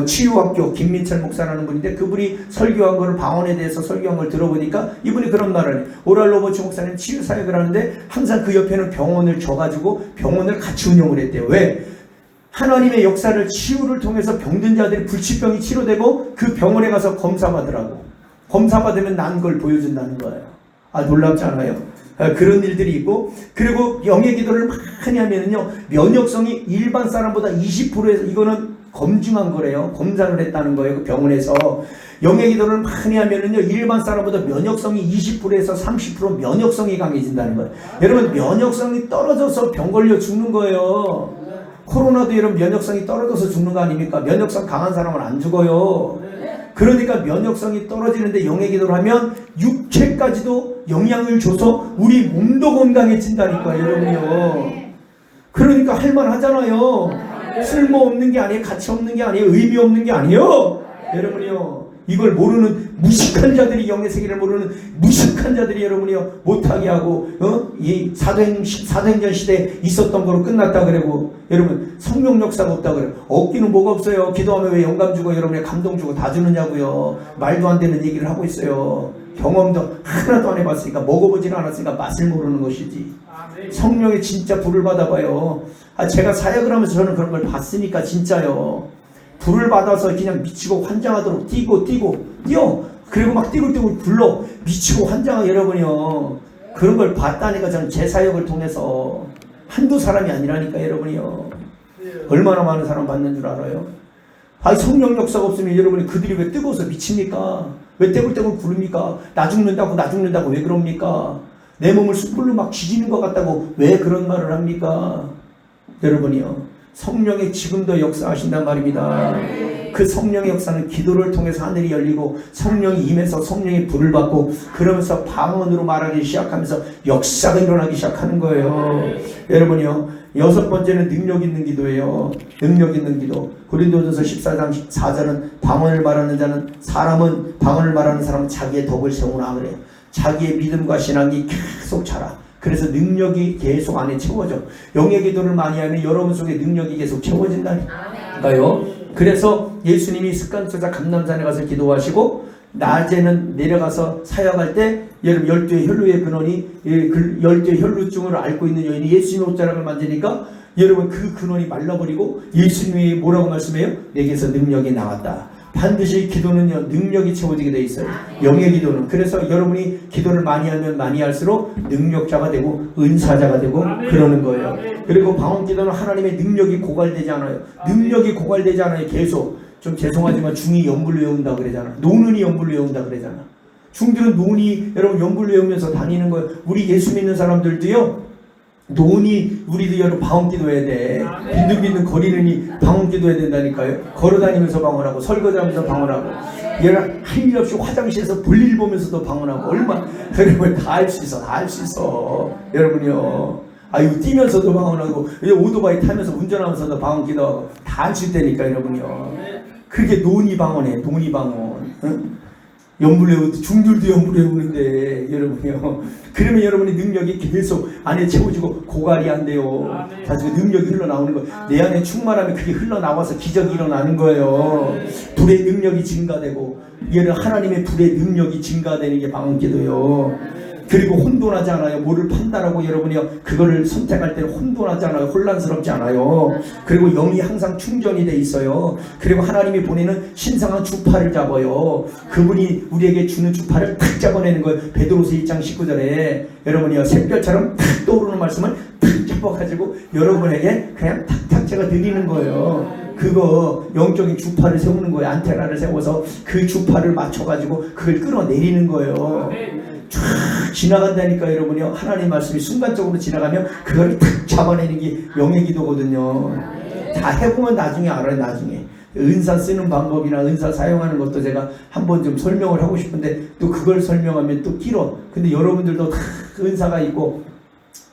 치유학교 김민철 목사라는 분인데, 그분이 설교한 거를, 방언에 대해서 설교한 걸 들어보니까 이분이 그런 말을 해요. 오랄 로버츠 목사님 치유 사역을 하는데 항상 그 옆에는 병원을 져가지고 병원을 같이 운영을 했대요. 왜? 하나님의 역사를, 치유를 통해서 병든 자들이 불치병이 치료되고 그 병원에 가서 검사받으라고. 검사받으면 난 걸 보여준다는 거예요. 놀랍지 않아요? 그런 일들이 있고, 그리고 영의 기도를 많이 하면은요, 면역성이 일반 사람보다 20%에서, 이거는 검증한 거래요. 검사를 했다는 거예요. 그 병원에서. 영의 기도를 많이 하면은요, 일반 사람보다 면역성이 20%에서 30% 면역성이 강해진다는 거예요. 여러분, 면역성이 떨어져서 병 걸려 죽는 거예요. 코로나도 이런 면역성이 떨어져서 죽는 거 아닙니까? 면역성 강한 사람은 안 죽어요. 그러니까 면역성이 떨어지는데 영의 기도를 하면 육체까지도 영향을 줘서 우리 몸도 건강해진다니까, 여러분요. 그러니까 할만하잖아요. 쓸모없는 게 아니에요. 가치 없는 게 아니에요. 의미 없는 게 아니에요. 여러분이요, 이걸 모르는 무식한 자들이, 영의 세계를 모르는 무식한 자들이 여러분이요 못하게 하고, 이 사도행전 시대에 있었던 거로 끝났다 그러고, 여러분 성령 역사가 없다 그래요. 없기는 뭐가 없어요. 기도하면 왜 영감 주고 여러분의 감동 주고 다 주느냐고요. 말도 안 되는 얘기를 하고 있어요. 경험도 하나도 안 해봤으니까, 먹어보지는 않았으니까 맛을 모르는 것이지. 성령의 진짜 불을 받아봐요. 제가 사역을 하면서 저는 그런 걸 봤으니까 진짜요. 불을 받아서 그냥 미치고 환장하도록 뛰어. 그리고 막 띠글띠글 굴러 미치고 환장하, 여러분이요. 그런 걸 봤다니까. 저는 제 사역을 통해서 한두 사람이 아니라니까, 여러분이요. 얼마나 많은 사람 받는 줄 알아요? 성령 역사가 없으면 여러분이 그들이 왜 뜨거워서 미칩니까? 왜 떼굴떼굴 구릅니까? 나 죽는다고 왜 그럽니까? 내 몸을 숯불로 막 지지는 것 같다고 왜 그런 말을 합니까? 여러분이요, 성령이 지금도 역사하신단 말입니다. 그 성령의 역사는 기도를 통해서 하늘이 열리고 성령이 임해서 성령의 불을 받고 그러면서 방언으로 말하기 시작하면서 역사가 일어나기 시작하는 거예요. 여러분이요, 여섯 번째는 능력 있는 기도예요. 능력 있는 기도. 고린도전서 14장 4절은 방언을 말하는 자는 방언을 말하는 사람은 자기의 덕을 세우나 그래요. 자기의 믿음과 신앙이 계속 자라. 그래서 능력이 계속 안에 채워져. 영의 기도를 많이 하면 여러분 속에 능력이 계속 채워진다니까요. 그래서 예수님이 습관조차 감람산에 가서 기도하시고 낮에는 내려가서 사역할 때 여러분 12의 혈루의 근원이 12의 혈루증을 앓고 있는 여인이 예수님의 옷자락을 만지니까 여러분 그 근원이 말라버리고 예수님이 뭐라고 말씀해요? 내게서 능력이 나왔다. 반드시 기도는요 능력이 채워지게 돼 있어요. 영의 기도는. 그래서 여러분이 기도를 많이 하면 많이 할수록 능력자가 되고 은사자가 되고 그러는 거예요. 그리고 방언 기도는 하나님의 능력이 고갈되지 않아요. 능력이 고갈되지 않아요. 계속. 좀 죄송하지만 중이 연불로 외운다 그러잖아. 노는이 연불로 외운다 그러잖아. 중들은 논이 여러분 연불로 외우면서 다니는 거예요. 우리 예수 믿는 사람들도요 논이 우리도 여러분 방언 기도해야 돼. 빈둥빈둥 거리느니 방언 기도해야 된다니까요. 걸어다니면서 방언하고 설거지하면서 방언하고 얘는 할 일 없이 화장실에서 볼일 보면서도 방언하고 얼마 여러분 다 할 수 있어. 다 할 수 있어. 여러분요. 아유 뛰면서도 방언하고 오토바이 타면서 운전하면서도 방언 기도하고 다 할 수 있다니까 여러분요. 그게 논이 방언해. 논이 방언. 응? 연불 외우고 중들도 연불 외우는데 여러분이요. 그러면 여러분의 능력이 계속 안에 채워지고 고갈이 안 돼요. 사실 능력이 흘러나오는 거예요. 내 안에 충만하면 그게 흘러나와서 기적이 일어나는 거예요. 불의 능력이 증가되고 얘는 하나님의 불의 능력이 증가되는 게 방언기도요. 그리고 혼돈하지 않아요. 뭐를 판단하고 여러분이요 그거를 선택할 때는 혼돈하지 않아요. 혼란스럽지 않아요. 그리고 영이 항상 충전이 돼 있어요. 그리고 하나님이 보내는 신성한 주파를 잡아요. 그분이 우리에게 주는 주파를 탁 잡아내는 거예요. 베드로서 1장 19절에 여러분이요 샛별처럼 탁 떠오르는 말씀을 탁 잡아가지고 여러분에게 그냥 탁탁 제가 드리는 거예요. 그거 영적인 주파를 세우는 거예요. 안테나를 세워서 그 주파를 맞춰가지고 그걸 끌어내리는 거예요. 쫙 지나간다니까 여러분이요. 하나님 말씀이 순간적으로 지나가면 그걸 탁 잡아내는 게 영의 기도거든요. 다 해보면 나중에 알아요. 나중에 은사 쓰는 방법이나 은사 사용하는 것도 제가 한번 좀 설명을 하고 싶은데 또 그걸 설명하면 또 길어. 근데 여러분들도 다 은사가 있고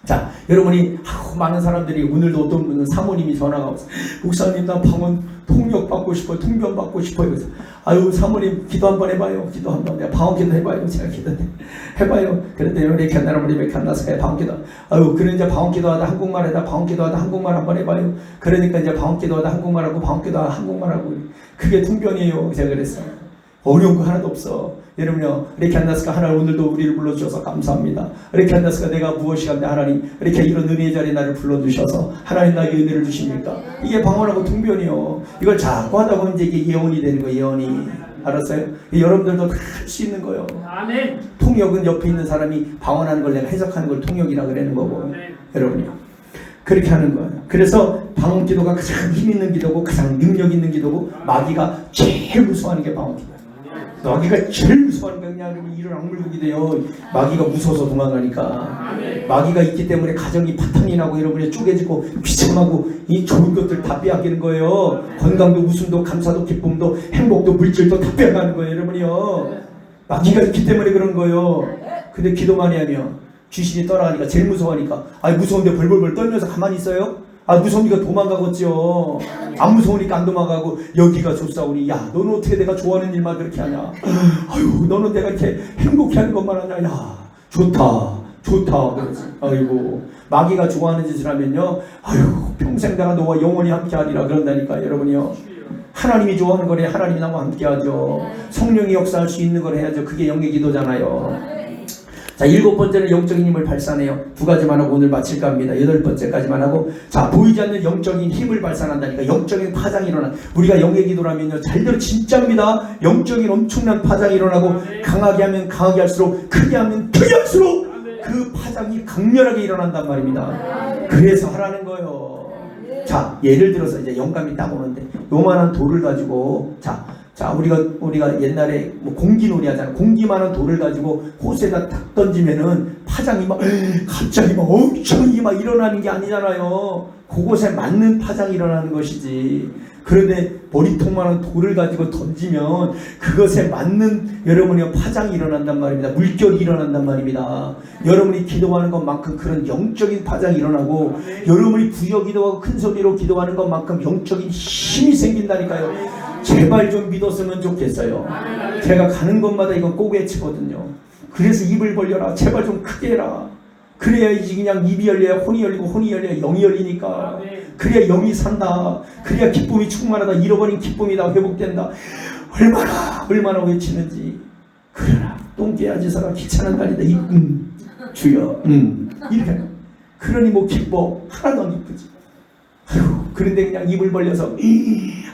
자 여러분이 많은 사람들이 오늘도 어떤 분은 사모님이 전화가 와서 목사님 나 방언 통역 받고 싶어요. 통변 받고 싶어요. 그래서 아유 사모님 기도 한번 해봐요. 기도 한번 내가 방언 기도 해봐요. 제가 기도 해봐요. 그랬더니 이렇게 나라면 이렇게 나서 방언 기도 아유 그래 이제 방언 기도하다 한국말 하다 방언 기도하다 한국말 한번 해봐요. 그러니까 이제 방언 기도하다 한국말하고 방언 기도하다 한국말하고 그게 통변이에요. 제가 그랬어요. 어려운 거 하나도 없어. 여러분요, 이렇게 안나스가 하나님 오늘도 우리를 불러주셔서 감사합니다. 이렇게 안나스가 내가 무엇이 간데 하나님 이렇게 이런 은혜의 자리에 나를 불러주셔서 하나님 나에게 은혜를 주십니까? 이게 방언하고 통변이요. 이걸 자꾸 하다 보면 이게 예언이 되는 거예요. 예언이. 알았어요? 여러분들도 다 할 수 있는 거예요. 아멘. 통역은 옆에 있는 사람이 방언하는 걸 내가 해석하는 걸 통역이라 그러는 거고. 아멘. 여러분요. 그렇게 하는 거예요. 그래서 방언 기도가 가장 힘 있는 기도고 가장 능력 있는 기도고 마귀가 제일 무서워하는 게 방언 기도예요. 마귀가 제일 무서워하는 게 그냥 이런 악물고기 돼요. 마귀가 무서워서 도망가니까. 마귀가 있기 때문에 가정이 파탄이 나고 여러분이 쪼개지고 비참하고 이 좋은 것들 다 빼앗기는 거예요. 건강도 웃음도 감사도 기쁨도 행복도 물질도 다 빼앗가는 거예요. 여러분이요. 마귀가 있기 때문에 그런 거예요. 근데 기도 많이 하면 귀신이 떠나가니까 제일 무서워하니까 아니 무서운데 벌벌벌 떨면서 가만히 있어요? 아 무서우니까 도망가겠죠. 안 무서우니까 안 도망가고 여기가 좋사오니 야 너는 어떻게 내가 좋아하는 일만 그렇게 하냐. 아유 너는 내가 이렇게 행복해하는 것만 하냐. 야 좋다 그러지. 아이고 마귀가 좋아하는 짓을 하면요 아유 평생 내가 너와 영원히 함께하리라 그런다니까 여러분이요. 하나님이 좋아하는 거래. 하나님이 나와 함께하죠. 성령이 역사할 수 있는 걸 해야죠. 그게 영의 기도잖아요. 자, 일곱 번째는 영적인 힘을 발산해요. 두 가지만 하고 오늘 마칠까 합니다. 여덟 번째까지만 하고. 자, 보이지 않는 영적인 힘을 발산한다니까. 영적인 파장이 일어나. 우리가 영의 기도라면요. 잘 들어 진짜입니다. 영적인 엄청난 파장이 일어나고 강하게 하면 강하게 할수록 크게 하면 크게 할수록 그 파장이 강렬하게 일어난단 말입니다. 그래서 하라는 거예요. 자, 예를 들어서 이제 영감이 딱 오는데 요만한 돌을 가지고 자, 우리가 옛날에 뭐 공기놀이 하잖아. 공기만한 돌을 가지고 호수에다 탁 던지면은 파장이 막 갑자기 막 엄청이 막 일어나는 게 아니잖아요. 그곳에 맞는 파장이 일어나는 것이지. 그런데 머리통만한 돌을 가지고 던지면 그것에 맞는 여러분의 파장이 일어난단 말입니다. 물결이 일어난단 말입니다. 여러분이 기도하는 것만큼 그런 영적인 파장이 일어나고 여러분이 부여 기도하고 큰 소리로 기도하는 것만큼 영적인 힘이 생긴다니까요. 제발 좀 믿었으면 좋겠어요. 제가 가는 곳마다 이건 꼭 외치거든요. 그래서 입을 벌려라. 제발 좀 크게 해라. 그래야지 그냥 입이 열려야 혼이 열리고 혼이 열려야 영이 열리니까. 그래야 영이 산다. 그래야 기쁨이 충만하다. 잃어버린 기쁨이 다 회복된다. 얼마나 외치는지. 그러나 똥개야지사가 귀찮은 날이다. 주여 이렇게. 그러니 뭐 기뻐. 하나도 안 기쁘지. 아이고, 그런데 그냥 입을 벌려서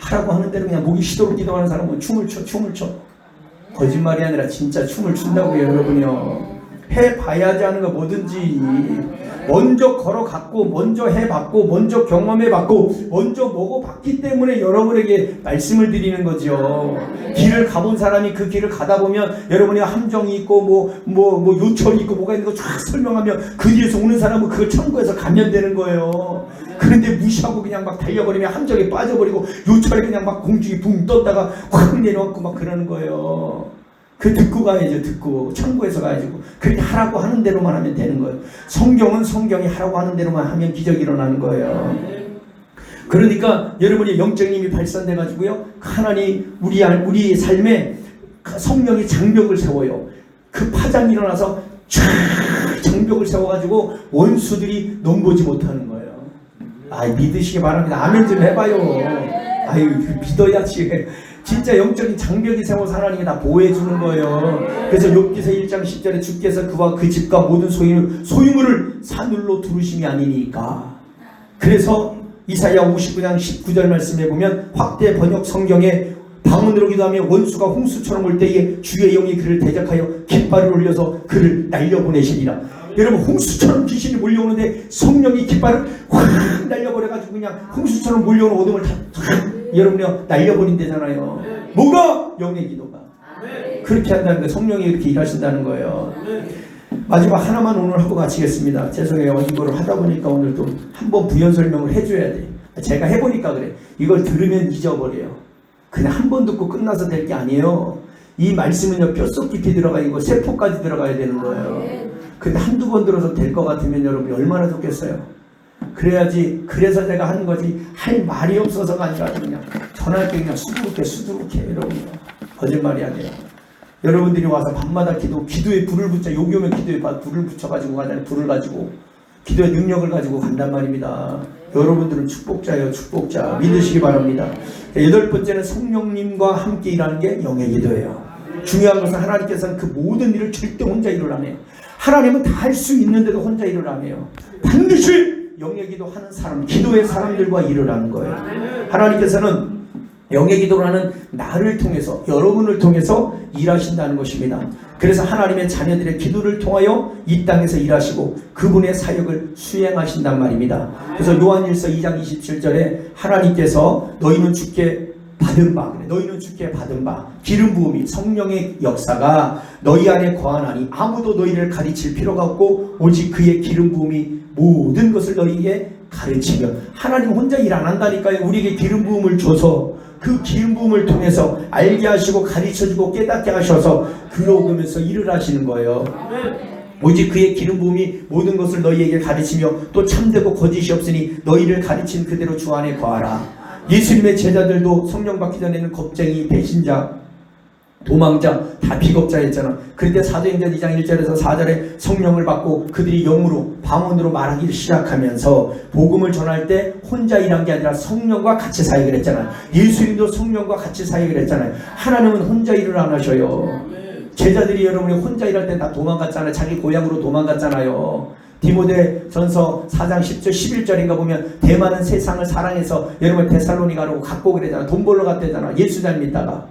하라고 하는 대로 그냥 목이 쉬도록 기도하는 사람은 춤을 춰. 거짓말이 아니라 진짜 춤을 춘다고요, 여러분이요. 해봐야지 하는 거 뭐든지 먼저 걸어갔고 먼저 해봤고 먼저 경험해봤고 먼저 먹어봤기 때문에 여러분에게 말씀을 드리는 거죠. 길을 가본 사람이 그 길을 가다 보면 여러분이 함정이 있고 뭐 요철이 있고 뭐가 있는 거 쫙 설명하면 그 뒤에서 오는 사람은 그걸 참고해서 가면 되는 거예요. 그런데 무시하고 그냥 막 달려버리면 함정에 빠져버리고 요철에 그냥 막 공중에 붕 떴다가 확 내려앉고 막 그러는 거예요. 그 듣고 가야죠. 듣고 참고해서 가야죠. 그렇게 하라고 하는 대로만 하면 되는 거예요. 성경은 성경이 하라고 하는 대로만 하면 기적이 일어나는 거예요. 그러니까 여러분이 영적인 힘이 발산돼 가지고요, 하나님 우리 삶에 성령이 장벽을 세워요. 그 파장이 일어나서 쫙 장벽을 세워가지고 원수들이 넘보지 못하는 거예요. 믿으시기 바랍니다. 아멘 좀 해봐요. 믿어야지. 진짜 영적인 장벽이 세워서 하나님이 다 보호해주는 거예요. 그래서 욥기서 1장 10절에 주께서 그와 그 집과 모든 소유물을 산울로 두르심이 아니니까. 그래서 이사야 59장 19절 말씀에 보면 확대 번역 성경에 방언으로 기도하며 원수가 홍수처럼 올 때에 주의 영이 그를 대적하여 깃발을 올려서 그를 날려보내시리라. 여러분, 홍수처럼 귀신이 몰려오는데 성령이 깃발을 확 날려버려가지고 그냥 홍수처럼 몰려오는 어둠을 다 여러분이 날려버린대잖아요. 뭐가? 영의 기도가. 그렇게 한다는 거예요. 성령이 이렇게 일하신다는 거예요. 마지막 하나만 오늘 하고 마치겠습니다. 죄송해요. 이거를 하다 보니까 오늘 또 한번 부연 설명을 해줘야 돼. 제가 해보니까 그래. 이걸 들으면 잊어버려요. 그냥 한 번 듣고 끝나서 될 게 아니에요. 이 말씀은요, 뼛속 깊이 들어가 있고 세포까지 들어가야 되는 거예요. 근데 한두 번 들어서 될 것 같으면 여러분이 얼마나 좋겠어요. 그래야지. 그래서 제가 하는 거지, 할 말이 없어서가 아니라 그냥 전할 때 그냥 수두룩해 여러분. 거짓말이 아니라 여러분들이 와서 밤마다 기도에 불을 붙여, 여기 오면 기도에 불을 붙여가지고 가잖아요. 불을 가지고 기도의 능력을 가지고 간단 말입니다. 여러분들은 축복자예요. 축복자. 믿으시기 바랍니다. 8번째는 성령님과 함께 일하는 게 영의 기도예요. 중요한 것은 하나님께서는 그 모든 일을 절대 혼자 일을 안 해요. 하나님은 다 할 수 있는데도 혼자 일을 안 해요. 반드시 영의 기도하는 사람, 기도의 사람들과 일을 하는 거예요. 하나님께서는 영의 기도를 하는 나를 통해서, 여러분을 통해서 일하신다는 것입니다. 그래서 하나님의 자녀들의 기도를 통하여 이 땅에서 일하시고 그분의 사역을 수행하신단 말입니다. 그래서 요한일서 2장 27절에 하나님께서 너희는 주께 받은 바, 너희는 주께 받은 바, 기름 부음이 성령의 역사가 너희 안에 거하나니 아무도 너희를 가르칠 필요가 없고 오직 그의 기름 부음이 모든 것을 너희에게 가르치며. 하나님 혼자 일 안 한다니까요. 우리에게 기름 부음을 줘서 그 기름 부음을 통해서 알게 하시고 가르쳐주고 깨닫게 하셔서 그러면서 일을 하시는 거예요. 오직 그의 기름 부음이 모든 것을 너희에게 가르치며 또 참되고 거짓이 없으니 너희를 가르친 그대로 주 안에 거하라. 예수님의 제자들도 성령 받기 전에는 겁쟁이, 배신자, 도망자, 다 비겁자였잖아. 그런데 사도행전 2장 1절에서 4절에 성령을 받고 그들이 영으로, 방언으로 말하기 시작하면서 복음을 전할 때 혼자 일한 게 아니라 성령과 같이 사역을 했잖아요. 예수님도 성령과 같이 사역을 했잖아요. 하나님은 혼자 일을 안 하셔요. 제자들이 여러분이 혼자 일할 때 다 도망갔잖아요. 자기 고향으로 도망갔잖아요. 디모데전서 4장 10절 11절인가 보면 대만은 세상을 사랑해서 여러분 데살로니가로 갔고 그랬잖아. 돈 벌러 갔대잖아. 예수 잘 믿다가.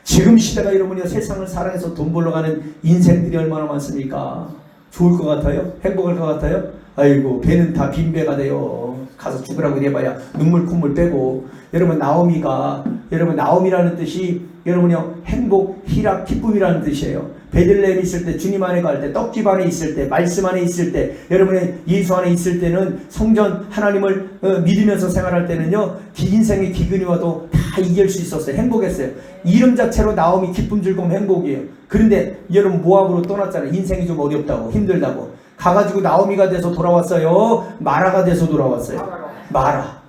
지금 시대가 여러분이 세상을 사랑해서 돈 벌러 가는 인생들이 얼마나 많습니까? 좋을 것 같아요? 행복할 것 같아요? 아이고, 배는 다 빈배가 돼요. 가서 죽으라고 이래봐야 눈물 콧물 빼고. 여러분, 나오미라는 뜻이 여러분이요, 행복, 희락, 기쁨이라는 뜻이에요. 베들레헴 있을 때, 주님 안에 갈 때, 떡집 안에 있을 때, 말씀 안에 있을 때, 여러분의 예수 안에 있을 때는 성전 하나님을 믿으면서 생활할 때는요, 인생의 기근이 와도 다 이길 수 있었어요. 행복했어요. 이름 자체로 나옴이 기쁨, 즐거움, 행복이에요. 그런데 여러분 모압으로 떠났잖아요. 인생이 좀 어렵다고, 힘들다고. 가가지고 나오미가 돼서 돌아왔어요? 마라가 돼서 돌아왔어요? 마라.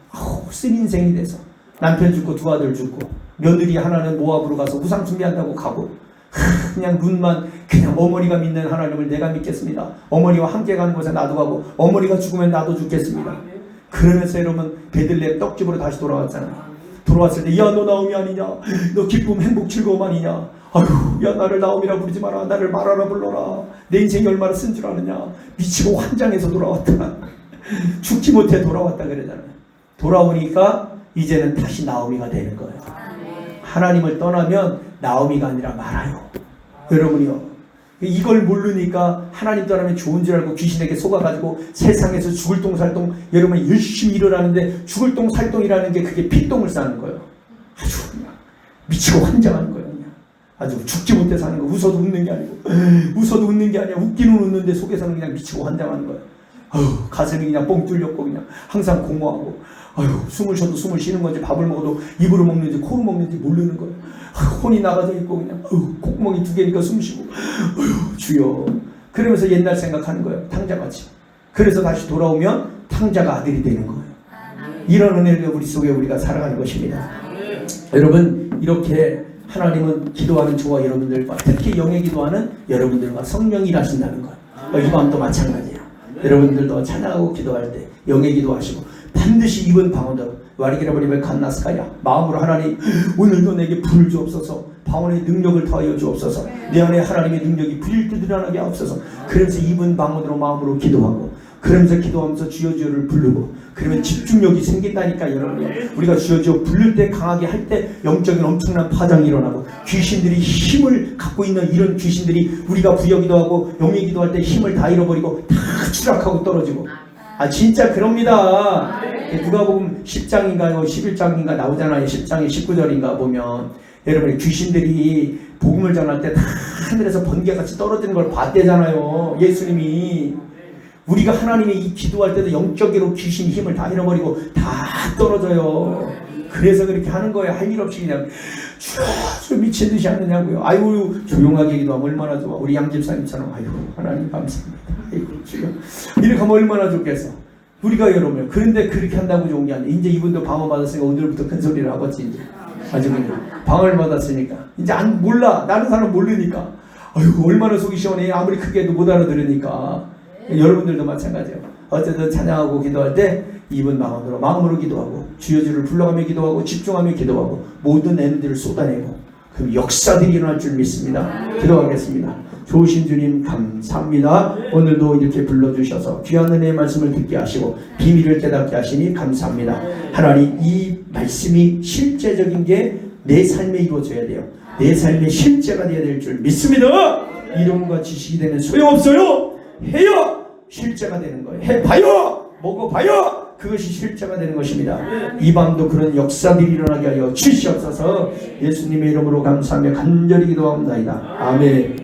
쓴 인생이 돼서 남편 죽고 두 아들 죽고, 며느리 하나는 모압으로 가서 우상 숭배한다고 가고, 그냥 눈만, 그냥 어머니가 믿는 하나님을 내가 믿겠습니다. 어머니와 함께 가는 곳에 나도 가고, 어머니가 죽으면 나도 죽겠습니다. 그러면서 여러분 베들레헴 떡집으로 다시 돌아왔잖아요. 돌아왔을 때, 야 너 나오미 아니냐, 너 기쁨 행복 즐거움 아니냐, 아유 야 나를 나오미라 부르지 마라, 나를 마라라 불러라, 내 인생이 얼마나 쓴 줄 아느냐, 미치고 환장해서 돌아왔다. 죽지 못해 돌아왔다 그러잖아요. 돌아오니까 이제는 다시 나오미가 되는 거예요. 하나님을 떠나면 나오미가 아니라 마라요. 여러분이요, 이걸 모르니까 하나님 떠나면 좋은 줄 알고 귀신에게 속아가지고 세상에서 죽을 똥 살똥, 여러분이 열심히 일을 하는데 죽을 똥 살똥이라는 게 그게 피똥을 싸는 거예요. 아주 그냥 미치고 환장하는 거예요. 그냥 아주 죽지 못해 사는 거. 웃어도 웃는 게 아니고, 웃어도 웃는 게 아니라 웃기는 웃는데 속에서는 그냥 미치고 환장하는 거예요. 가슴이 그냥 뻥 뚫렸고 그냥 항상 공허하고, 숨을 쉬어도 숨을 쉬는 건지 밥을 먹어도 입으로 먹는지 코로 먹는지 모르는 거예요. 혼이 나가져 있고 그냥 콧구멍이 두 개니까 숨 쉬고, 주여. 그러면서 옛날 생각하는 거예요. 탕자같이. 그래서 다시 돌아오면 탕자가 아들이 되는 거예요. 이런 은혜를 우리 속에 우리가 살아가는 것입니다. 여러분, 이렇게 하나님은 기도하는 저와 여러분들과, 특히 영의 기도하는 여러분들과 성령이 일하신다는 거예요. 이 밤도 마찬가지예요. 여러분들도 찬양하고 기도할 때 영의 기도하시고, 반드시 입은 방언대로 와리기라버리벨 칸나스카야, 마음으로 하나님 오늘도 내게 불을 주옵소서, 방언의 능력을 더하여 주옵소서, 내 안에 하나님의 능력이 불일듯 일어나게 하옵소서. 그러면서 입은 방언으로 마음으로 기도하고, 그러면서 기도하면서 주여 주여를 부르고, 그러면 집중력이 생긴다니까. 여러분, 우리가 주여 주여 부를 때, 강하게 할 때 영적인 엄청난 파장이 일어나고, 귀신들이 힘을 갖고 있는 이런 귀신들이 우리가 부여기도 하고 영의 기도할 때 힘을 다 잃어버리고 다 추락하고 떨어지고, 진짜 그럽니다. 누가복음 10장인가요 11장인가 나오잖아요. 10장에 19절인가 보면 여러분이 귀신들이 복음을 전할 때 다 하늘에서 번개같이 떨어지는 걸 봤대잖아요. 예수님이. 우리가 하나님의 이 기도할 때도 영적으로 귀신 힘을 다 잃어버리고 다 떨어져요. 그래서 그렇게 하는 거예요. 할 일 없이 그냥 쭉 미친 듯이 하느냐고요. 아유 조용하게 기도하면 얼마나 좋아. 우리 양집사님처럼 아유 하나님 감사합니다. 아이고 주여, 이렇게 하면 얼마나 좋겠어. 우리가 여러분, 그런데 그렇게 한다고 좋은 게 아니에요. 이제 이분도 방언 받았으니까 오늘부터 큰 소리를 하겠지. 이제 아주 그냥 방언을 받았으니까 이제 안 몰라. 다른 사람 모르니까 아유 얼마나 속이 시원해. 아무리 크게 해도 못 알아들으니까. 여러분들도 마찬가지예요. 어쨌든 찬양하고 기도할 때 입은 방언으로 마음으로 기도하고, 주여 주를 불러가며 기도하고, 집중하며 기도하고, 모든 에너지를 쏟아내고, 그럼 역사들이 일어날 줄 믿습니다. 기도하겠습니다. 좋으신 주님 감사합니다. 오늘도 이렇게 불러주셔서 귀한 은혜의 말씀을 듣게 하시고 비밀을 깨닫게 하시니 감사합니다. 하나님, 이 말씀이 실제적인 게 내 삶에 이루어져야 돼요. 내 삶의 실제가 되어야 될 줄 믿습니다. 이론과 지식이 되면 소용없어요. 해요. 실제가 되는 거예요. 해봐요. 먹어봐요. 그것이 실제가 되는 것입니다. 이 밤도 그런 역사들이 일어나게 하여 주시옵소서. 예수님의 이름으로 감사하며 간절히 기도합니다. 아멘.